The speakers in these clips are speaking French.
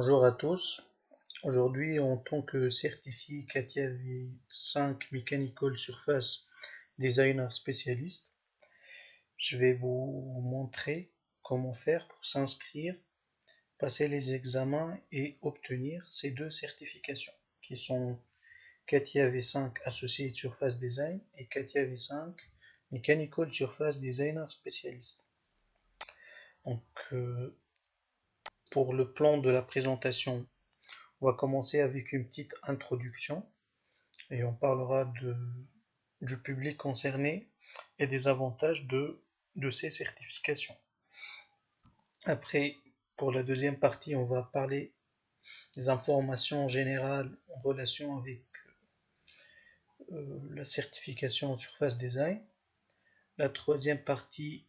Bonjour à tous. Aujourd'hui, en tant que certifié CATIA V5 Mechanical Surface Designer spécialiste, je vais vous montrer comment faire pour s'inscrire, passer les examens et obtenir ces deux certifications qui sont CATIA V5 Associate Surface Design et CATIA V5 Mechanical Surface Designer spécialiste. Donc, pour le plan de la présentation, on va commencer avec une petite introduction et on parlera du public concerné et des avantages de ces certifications. Après, pour la deuxième partie, on va parler des informations générales en relation avec la certification en Surface Design. La troisième partie,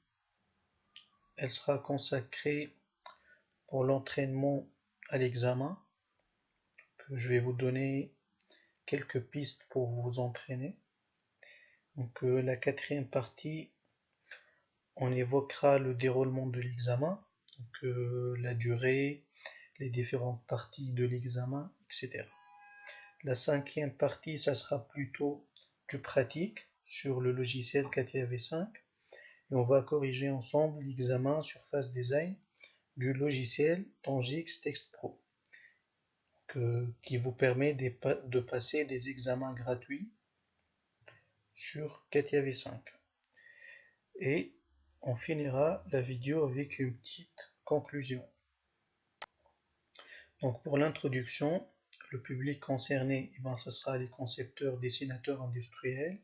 elle sera consacrée pour l'entraînement à l'examen. Je vais vous donner quelques pistes pour vous entraîner. Donc la quatrième partie, on évoquera le déroulement de l'examen, donc la durée, les différentes parties de l'examen, etc. La cinquième partie, ça sera plutôt du pratique sur le logiciel CATIA V5 et on va corriger ensemble l'examen Surface Design du logiciel Tangix Text Pro qui vous permet de passer des examens gratuits sur CATIA V5. Et on finira la vidéo avec une petite conclusion. Donc pour l'introduction, le public concerné, ce sera les concepteurs, dessinateurs industriels,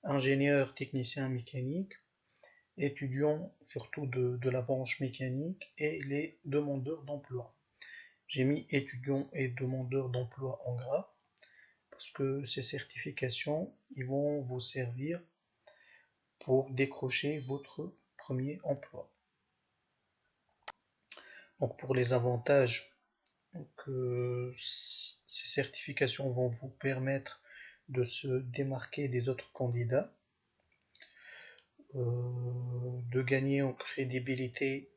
ingénieurs, techniciens mécaniques, étudiants surtout de la branche mécanique et les demandeurs d'emploi. J'ai mis étudiants et demandeurs d'emploi en gras parce que ces certifications ils vont vous servir pour décrocher votre premier emploi. Donc pour les avantages, ces certifications vont vous permettre de se démarquer des autres candidats, de gagner en crédibilité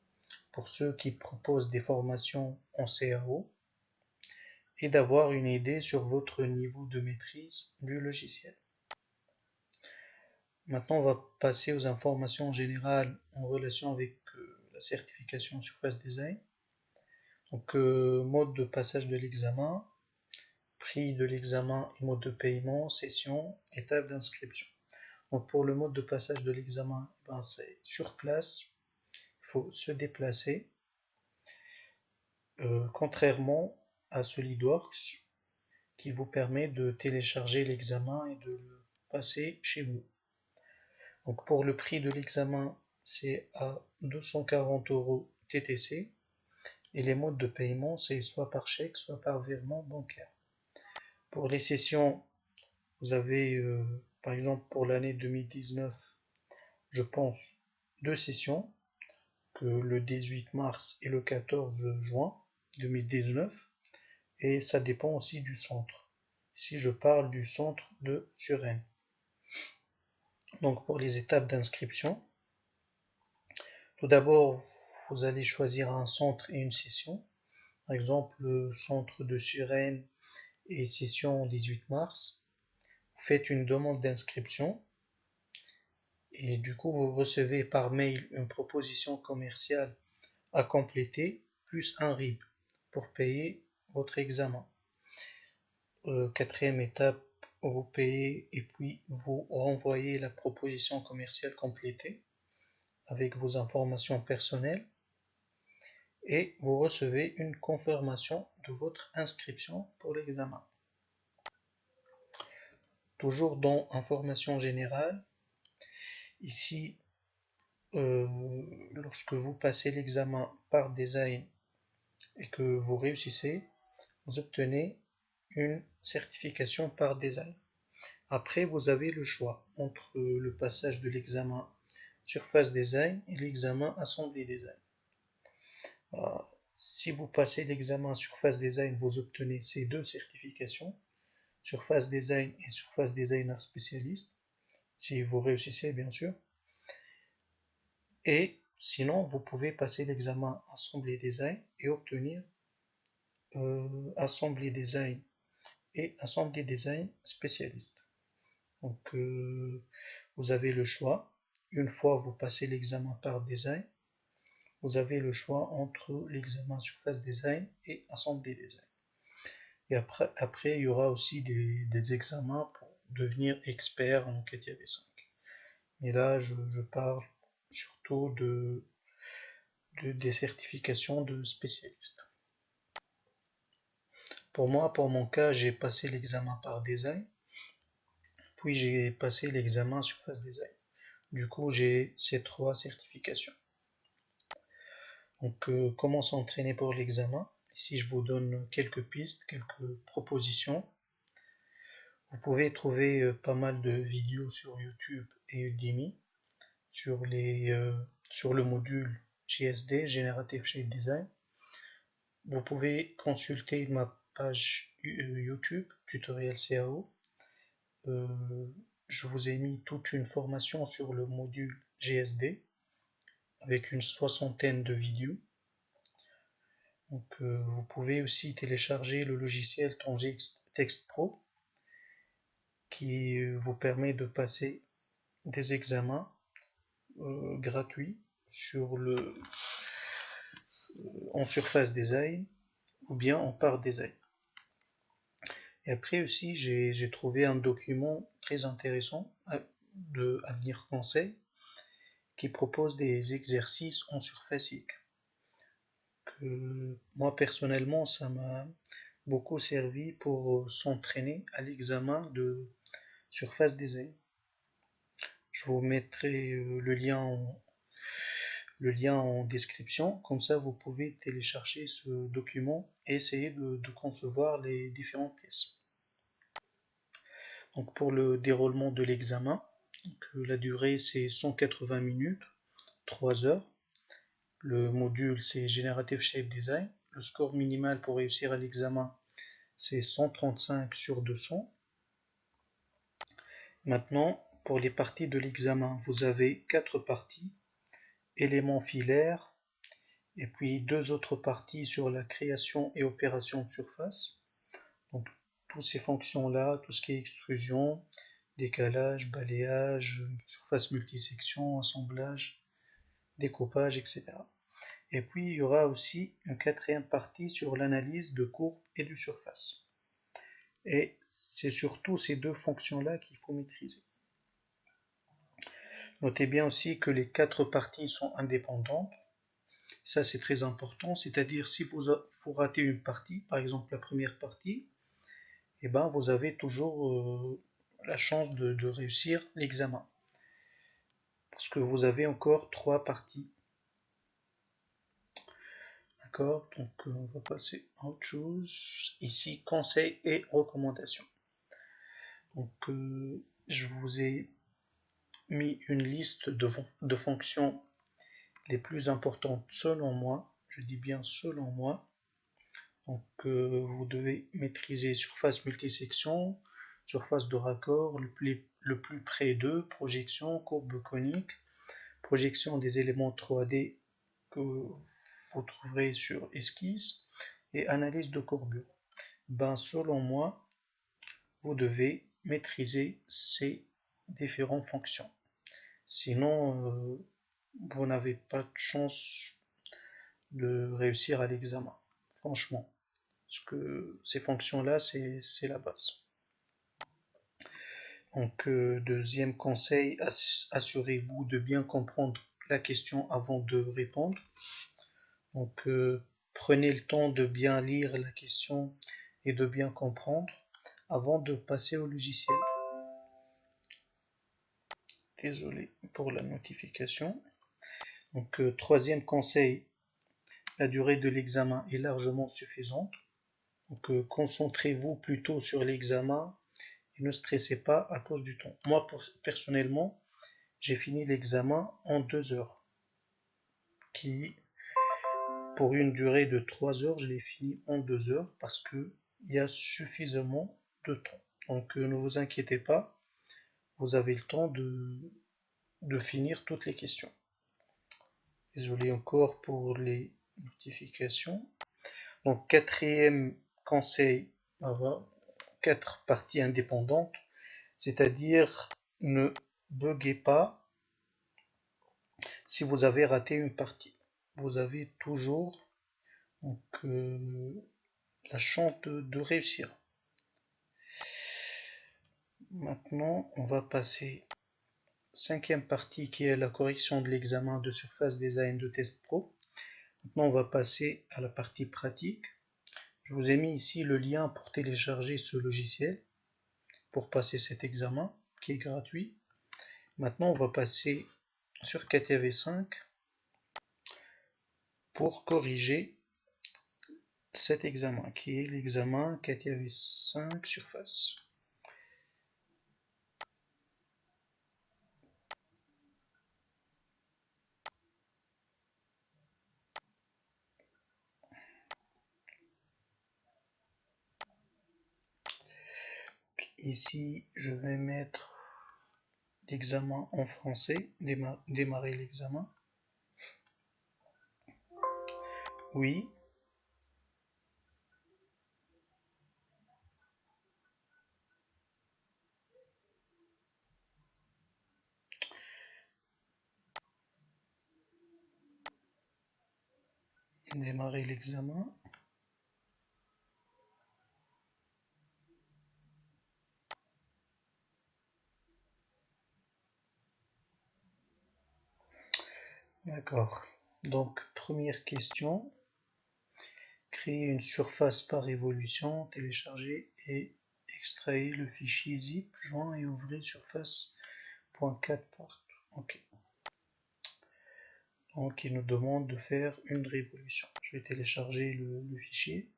pour ceux qui proposent des formations en CAO et d'avoir une idée sur votre niveau de maîtrise du logiciel. Maintenant, on va passer aux informations générales en relation avec la certification Surface Design. Donc, mode de passage de l'examen, prix de l'examen et mode de paiement, session, étape d'inscription. Donc, pour le mode de passage de l'examen, c'est sur place, il faut se déplacer. Contrairement à SolidWorks qui vous permet de télécharger l'examen et de le passer chez vous. Donc pour le prix de l'examen, c'est à 240 € TTC et les modes de paiement, c'est soit par chèque, soit par virement bancaire. Pour les sessions, vous avez par exemple pour l'année 2019, je pense, deux sessions, que le 18 mars et le 14 juin 2019, et ça dépend aussi du centre. Ici, je parle du centre de Suresnes. Donc pour les étapes d'inscription, tout d'abord, vous allez choisir un centre et une session. Par exemple, le centre de Suresnes et session 18 mars. Vous faites une demande d'inscription et du coup, vous recevez par mail une proposition commerciale à compléter plus un RIB pour payer votre examen. Quatrième étape, vous payez et puis vous renvoyez la proposition commerciale complétée avec vos informations personnelles et vous recevez une confirmation de votre inscription pour l'examen. Toujours dans information générale, ici, lorsque vous passez l'examen par design et que vous réussissez, vous obtenez une certification par design. Après, vous avez le choix entre le passage de l'examen Surface Design et l'examen Assembly Design. Si vous passez l'examen Surface Design, vous obtenez ces deux certifications, Surface Design et Surface Designer Spécialiste, si vous réussissez bien sûr. Et sinon, vous pouvez passer l'examen Assembly Design et obtenir Assembly Design et Assembly Design Spécialiste. Donc vous avez le choix. Une fois vous passez l'examen par Design, vous avez le choix entre l'examen Surface Design et Assembly Design. Et après il y aura aussi des examens pour devenir expert en CATIA V5. Et là, je parle surtout des certifications de spécialistes. Pour moi, pour mon cas, j'ai passé l'examen par Design, puis j'ai passé l'examen Surface Design. Du coup, j'ai ces 3 certifications. Donc, comment s'entraîner pour l'examen? Ici, je vous donne quelques pistes, quelques propositions. Vous pouvez trouver pas mal de vidéos sur YouTube et Udemy sur le module GSD, Generative Shape Design. Vous pouvez consulter ma page YouTube, tutoriel CAO. Je vous ai mis toute une formation sur le module GSD avec une 60aine de vidéos. Donc, vous pouvez aussi télécharger le logiciel Tongix Text Pro qui vous permet de passer des examens gratuits en Surface Design ou bien en Part Design. Et après aussi, j'ai trouvé un document très intéressant de Avenir Conseil qui propose des exercices en surface IC. Moi personnellement, ça m'a beaucoup servi pour s'entraîner à l'examen de Surface Design. Je vous mettrai le lien en description, comme ça vous pouvez télécharger ce document et essayer de concevoir les différentes pièces. Donc pour le déroulement de l'examen, la durée c'est 180 minutes, 3 heures. Le module c'est Generative Shape Design. Le score minimal pour réussir à l'examen c'est 135 sur 200. Maintenant, pour les parties de l'examen, vous avez 4 parties, éléments filaires, et puis 2 autres parties sur la création et opération de surface. Donc, toutes ces fonctions-là, tout ce qui est extrusion, décalage, balayage, surface multisection, assemblage, découpage, etc. Et puis, il y aura aussi une 4e partie sur l'analyse de courbes et de surface. Et c'est surtout ces 2 fonctions-là qu'il faut maîtriser. Notez bien aussi que les 4 parties sont indépendantes. Ça, c'est très important. C'est-à-dire, si vous ratez une partie, par exemple la première partie, eh ben, vous avez toujours la chance de réussir l'examen. Parce que vous avez encore 3 parties. D'accord? Donc, on va passer à autre chose. Ici, conseils et recommandations. Donc, je vous ai mis une liste de fonctions les plus importantes selon moi. Je dis bien selon moi. Donc, vous devez maîtriser surface multisection, surface de raccord, le plus près d'eux, projection, courbe conique, projection des éléments 3D que vous trouverez sur esquisse et analyse de courbure. Ben, selon moi, vous devez maîtriser ces différentes fonctions. Sinon, vous n'avez pas de chance de réussir à l'examen, franchement. Parce que ces fonctions-là, c'est la base. Donc, deuxième conseil, assurez-vous de bien comprendre la question avant de répondre. Donc, prenez le temps de bien lire la question et de bien comprendre avant de passer au logiciel. Désolé pour la notification. Donc, troisième conseil, la durée de l'examen est largement suffisante. Donc, concentrez-vous plutôt sur l'examen et ne stressez pas à cause du temps. Moi, personnellement, j'ai fini l'examen en 2 heures. Qui, pour une durée de 3 heures, je l'ai fini en 2 heures parce qu'il y a suffisamment de temps. Donc, ne vous inquiétez pas, vous avez le temps de finir toutes les questions. Désolé encore pour les notifications. Donc, quatrième conseil, avoir 4 parties indépendantes, c'est-à-dire ne buguez pas si vous avez raté une partie. Vous avez toujours donc, la chance de réussir. Maintenant, on va passer cinquième partie qui est la correction de l'examen de surface design de test pro. Maintenant, on va passer à la partie pratique. Je vous ai mis ici le lien pour télécharger ce logiciel pour passer cet examen qui est gratuit. Maintenant, on va passer sur CATIA V5 pour corriger cet examen qui est l'examen CATIA V5 surface. Ici, je vais mettre l'examen en français, démarrer l'examen. Oui. Démarrer l'examen. D'accord. Donc, première question. Créer une surface par révolution, télécharger et extraire le fichier zip, joint et ouvrir surface.4 part. Ok. Donc il nous demande de faire une révolution. Je vais télécharger le fichier.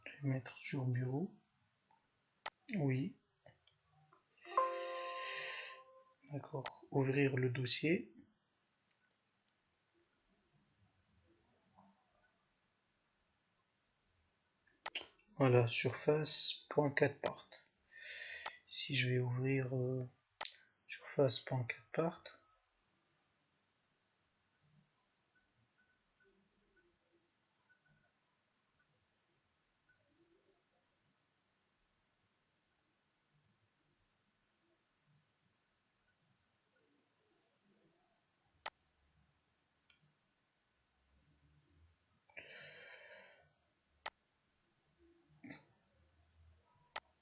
Je vais mettre sur bureau. Oui. D'accord. Ouvrir le dossier. Voilà, surface.4 part. Ici je vais ouvrir surface.4 part.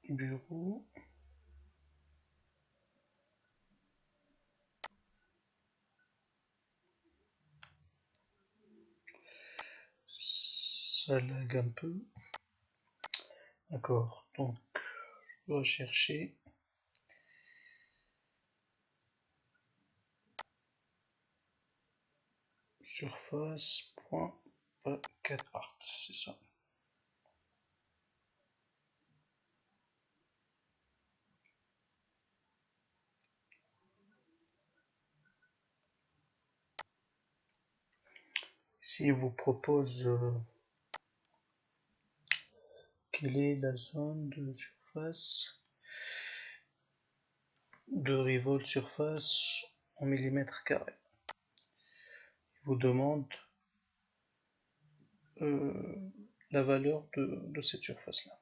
Bureau. Ça lag un peu. D'accord, donc je dois chercher surface.4 part, c'est ça. Ici, il vous propose quelle est la zone de surface de revolve surface en millimètres carrés. Il vous demande la valeur de cette surface-là.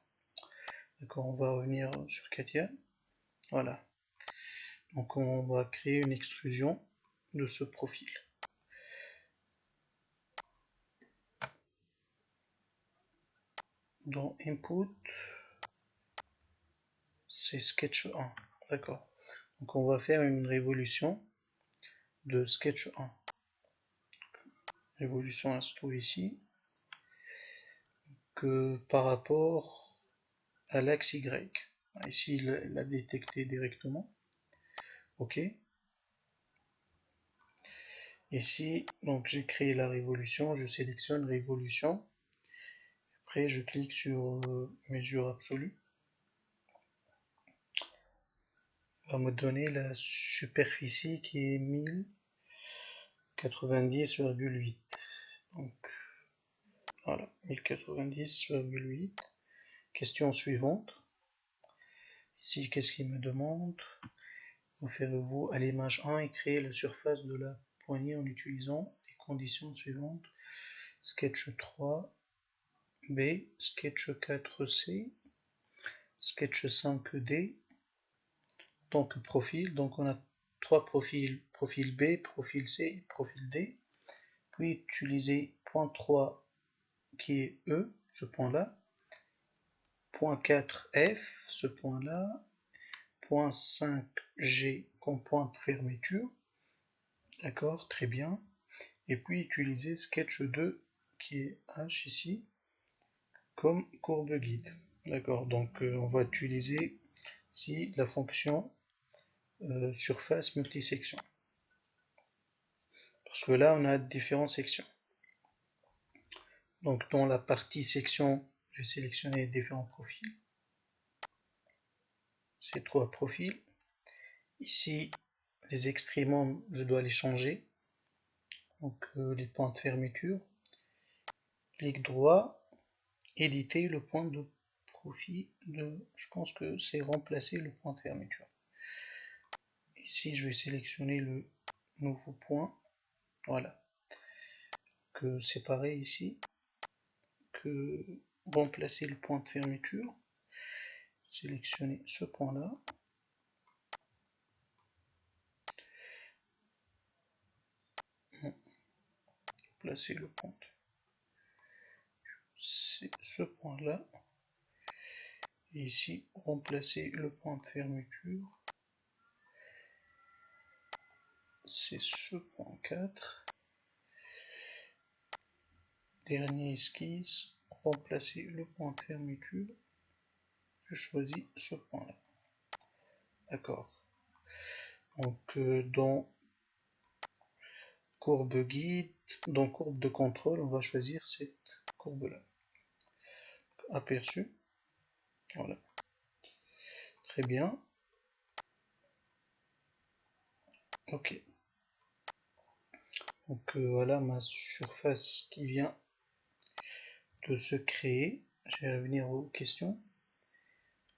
D'accord, on va revenir sur CATIA. Voilà. Donc on va créer une extrusion de ce profil. Dans Input, c'est Sketch 1. D'accord. Donc on va faire une révolution de Sketch 1. Révolution à se trouve ici. Que par rapport à l'axe Y. Ici, il l'a détecté directement. OK. Ici, donc j'ai créé la révolution, je sélectionne révolution. Après, je clique sur mesure absolue. Il va me donner la superficie qui est 1090,8. Donc, voilà, 1090,8. Question suivante. Ici, qu'est-ce qu'il me demande? Référez-vous à l'image 1 et créer la surface de la poignée en utilisant les conditions suivantes. Sketch 3B, Sketch 4C, Sketch 5D. Donc profil, donc on a trois profils, profil B, profil C, profil D. Puis utiliser point 3 qui est E, ce point-là, point 4F, ce point-là, point 5G comme point de fermeture, d'accord, très bien, et puis utiliser Sketch 2 qui est H ici, comme courbe guide, d'accord, donc on va utiliser ici la fonction surface multisection, parce que là on a différentes sections. Donc dans la partie section, je vais sélectionner différents profils. Ces trois profils. Ici, les extrémums, je dois les changer. Donc les points de fermeture. Clic droit, éditer le point de profil. Je pense que c'est remplacer le point de fermeture. Ici, je vais sélectionner le nouveau point. Voilà. Que séparer ici. Que remplacer le point de fermeture. Sélectionner ce point-là. Placer le point. C'est ce point-là. Et ici, remplacer le point de fermeture. C'est ce point 4. Dernier esquisse, remplacer le point de fermeture. Je choisis ce point-là. D'accord. Donc dans courbe guide, dans courbe de contrôle, on va choisir cette courbe-là. Aperçu. Voilà. Très bien. Ok. Donc voilà ma surface qui vient de se créer. Je vais revenir aux questions.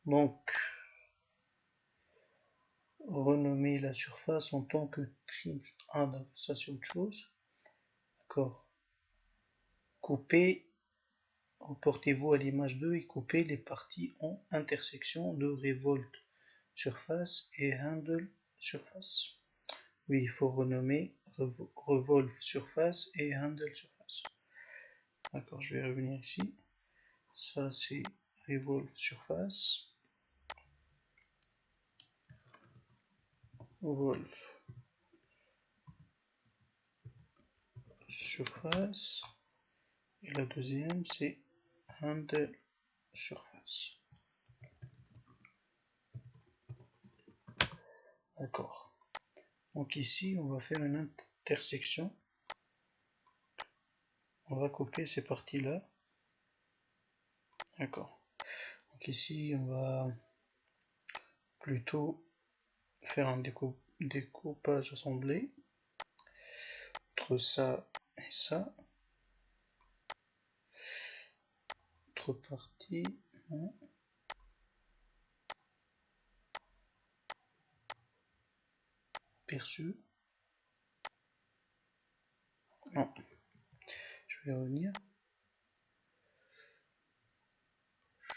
Donc, renommer la surface en tant que trim. Ah, ça c'est autre chose. D'accord. Couper, reportez-vous à l'image 2 et couper les parties en intersection de revolve surface et handle surface. Oui, il faut renommer revolve surface et handle surface. D'accord, je vais revenir ici. Ça c'est revolve surface. Revolve surface. Et la deuxième c'est handle surface. D'accord. Donc ici, on va faire une intersection. On va couper ces parties-là. D'accord. Donc ici, on va plutôt faire un découpage assemblé entre ça et ça. Autre partie. Non. Perçu. Non. Je vais revenir.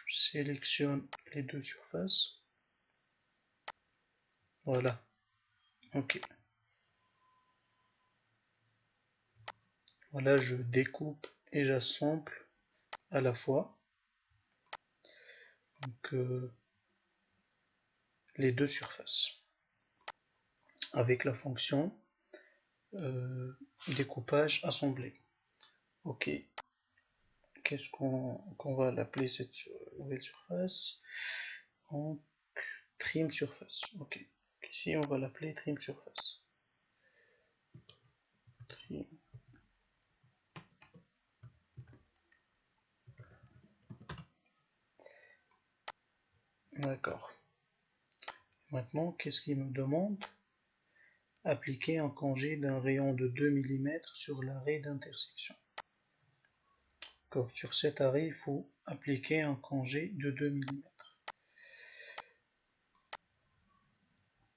Je sélectionne les deux surfaces. Voilà. Ok. Voilà, je découpe et j'assemble à la fois. Donc, les deux surfaces. Avec la fonction découpage assemblé. Ok. Qu'est-ce qu'on va l'appeler cette nouvelle surface? En trim surface. Ok. Ici, on va l'appeler trim surface. Trim. D'accord. Maintenant, qu'est-ce qu'il me demande? Appliquer un congé d'un rayon de 2 mm sur l'arrêt d'intersection. Sur cet arrêt, il faut appliquer un congé de 2 mm.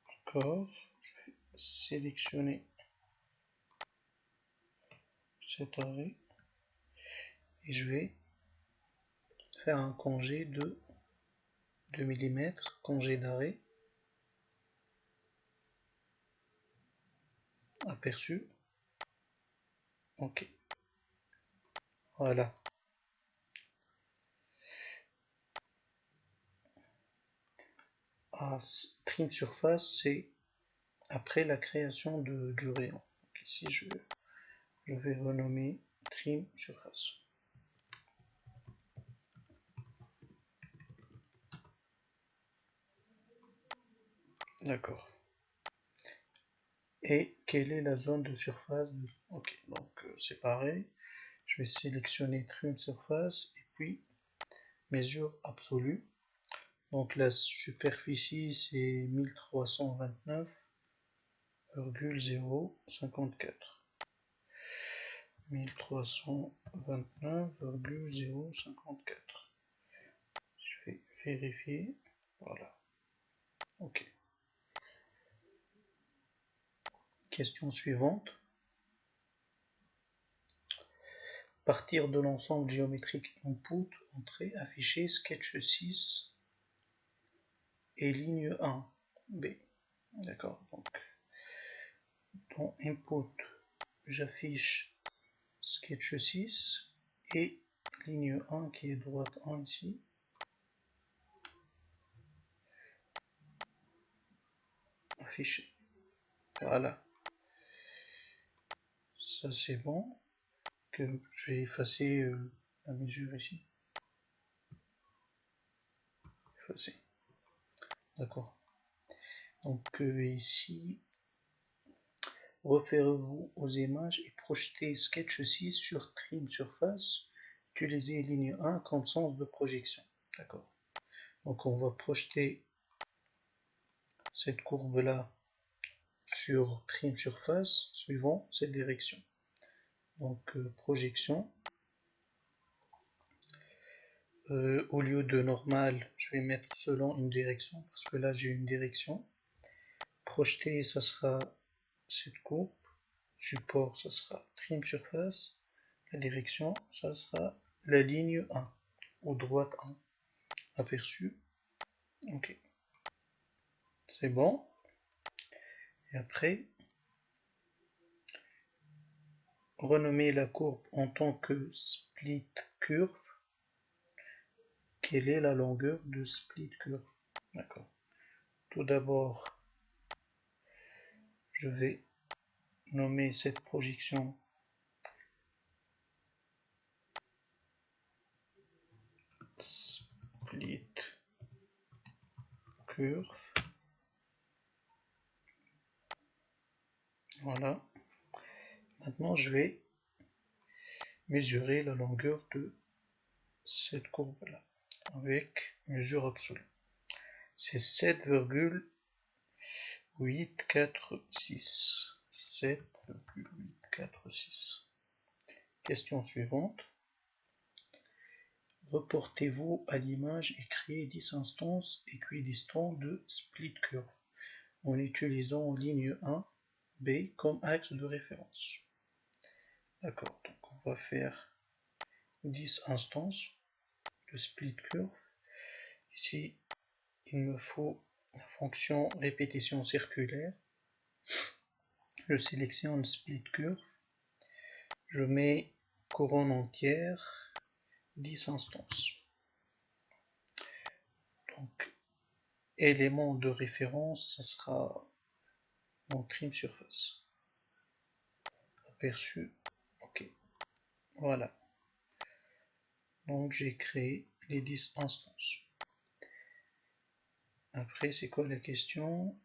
D'accord. Je vais sélectionner cet arrêt et je vais faire un congé de 2 mm, congé d'arrêt, aperçu, ok, voilà. Trim surface, c'est après la création du rayon. Donc ici je vais renommer trim surface. D'accord. Et quelle est la zone de surface Ok, donc c'est pareil. Je vais sélectionner trim surface et puis mesure absolue. Donc la superficie c'est 1329,054. 1329,054. Je vais vérifier. Voilà. Ok. Question suivante. Partir de l'ensemble géométrique input, entrée, affiché, sketch 6 et ligne 1. B. D'accord. Donc, dans input, j'affiche sketch 6 et ligne 1 qui est droite 1 ici. Affiché. Voilà. Ça c'est bon. Que je vais effacer la mesure ici. Effacer. D'accord. Donc ici, référez-vous aux images et projetez Sketch 6 sur Trim Surface. Utilisez ligne 1 comme sens de projection. D'accord. Donc on va projeter cette courbe-là sur Trim Surface suivant cette direction. Donc projection. Au lieu de normal, je vais mettre selon une direction parce que là j'ai une direction. Projeter, ça sera cette courbe. Support, ça sera trim surface. La direction, ça sera la ligne 1 ou droite 1. Aperçu. Ok. C'est bon. Et après, renommer la courbe en tant que split curve. Quelle est la longueur de split curve? D'accord. Tout d'abord, je vais nommer cette projection split curve. Voilà. Maintenant, je vais mesurer la longueur de cette courbe-là avec mesure absolue. C'est 7,846. 7,846. Question suivante. Reportez-vous à l'image et créez 10 instances équidistantes de split curve en utilisant ligne 1, B comme axe de référence. D'accord, donc on va faire 10 instances de split curve. Ici, il me faut la fonction répétition circulaire. Je sélectionne split curve. Je mets couronne entière, 10 instances. Donc, élément de référence, ça sera mon trim surface. Aperçu, ok. Voilà. Donc, j'ai créé les 10 instances. Après, c'est quoi la question?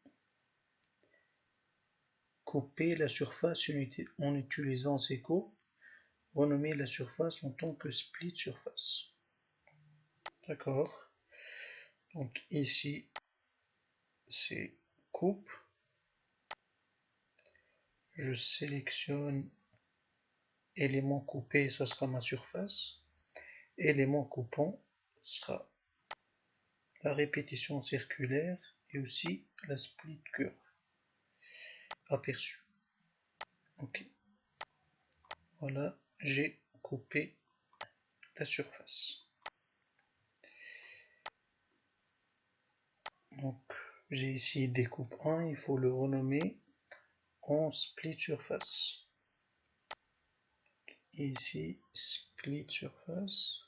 Couper la surface en utilisant ces courbes. Renommer la surface en tant que split surface. D'accord. Donc ici, c'est coupe. Je sélectionne élément coupé, ça sera ma surface. Élément coupant sera la répétition circulaire et aussi la split curve. Aperçu. Ok. Voilà, j'ai coupé la surface. Donc j'ai ici découpe 1, il faut le renommer en split surface. Et ici split surface.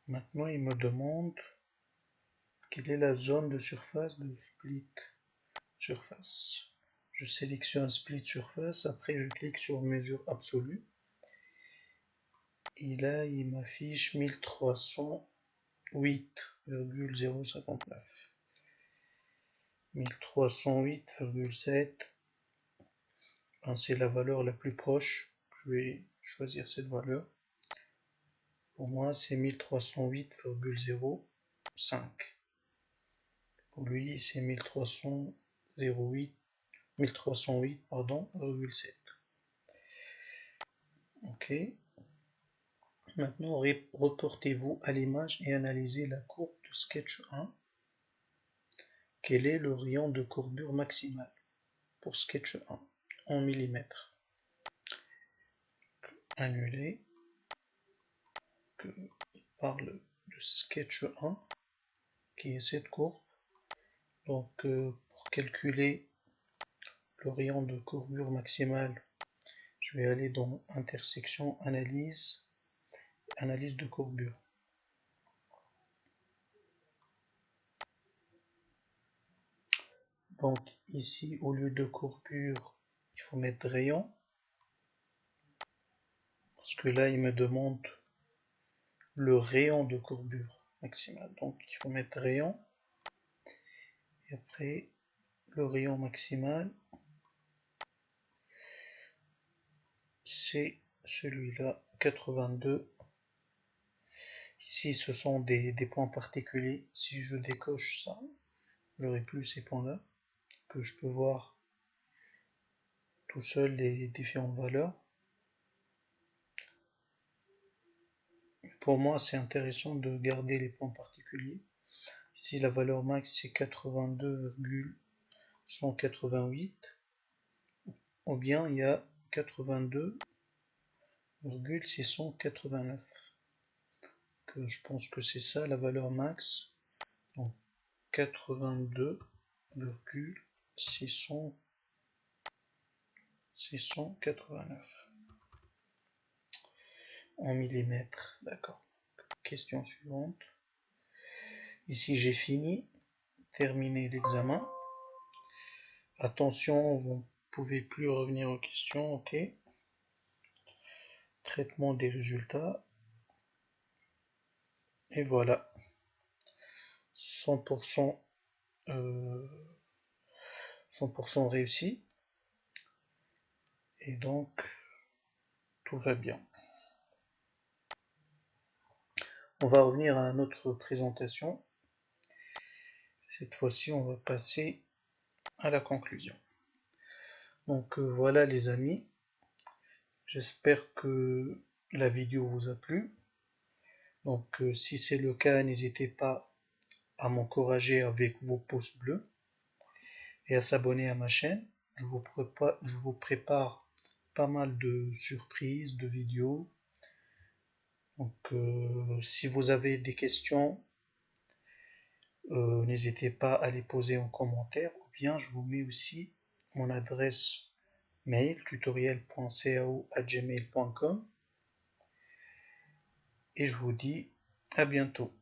Maintenant il me demande quelle est la zone de surface de split surface. Je sélectionne split surface, après je clique sur mesure absolue. Et là il m'affiche 1308,059. 1308,7. C'est la valeur la plus proche. Je vais choisir cette valeur. Pour moi, c'est 1308,05. Pour lui, c'est 1308, pardon, 0,7. Ok. Maintenant, reportez-vous à l'image et analysez la courbe de sketch 1. Quel est le rayon de courbure maximal pour sketch 1 en millimètres? Annuler. Il parle de sketch 1 qui est cette courbe. Donc pour calculer le rayon de courbure maximale, je vais aller dans intersection analyse de courbure. Donc ici au lieu de courbure il faut mettre rayon, parce que là il me demande le rayon de courbure maximale, donc il faut mettre rayon et après le rayon maximal c'est celui-là, 82. Ici ce sont des points particuliers. Si je décoche ça, j'aurai plus ces points là que je peux voir tout seul les différentes valeurs. Pour moi c'est intéressant de garder les points particuliers. Ici la valeur max c'est 82,188, ou bien il y a 82,689. Je pense que c'est ça la valeur max. Donc 82,689 en millimètres. D'accord. Question suivante. Ici j'ai fini, terminé l'examen. Attention, vous ne pouvez plus revenir aux questions. Ok. Traitement des résultats. Et voilà. 100% réussi. Et donc, tout va bien. On va revenir à notre présentation. Cette fois-ci, on va passer à la conclusion. Donc voilà les amis. J'espère que la vidéo vous a plu. Donc si c'est le cas, n'hésitez pas à m'encourager avec vos pouces bleus et à s'abonner à ma chaîne. Je vous prépare pas mal de surprises, de vidéos. Donc si vous avez des questions, n'hésitez pas à les poser en commentaire, ou bien je vous mets aussi mon adresse mail tutoriel.cao@gmail.com et je vous dis à bientôt.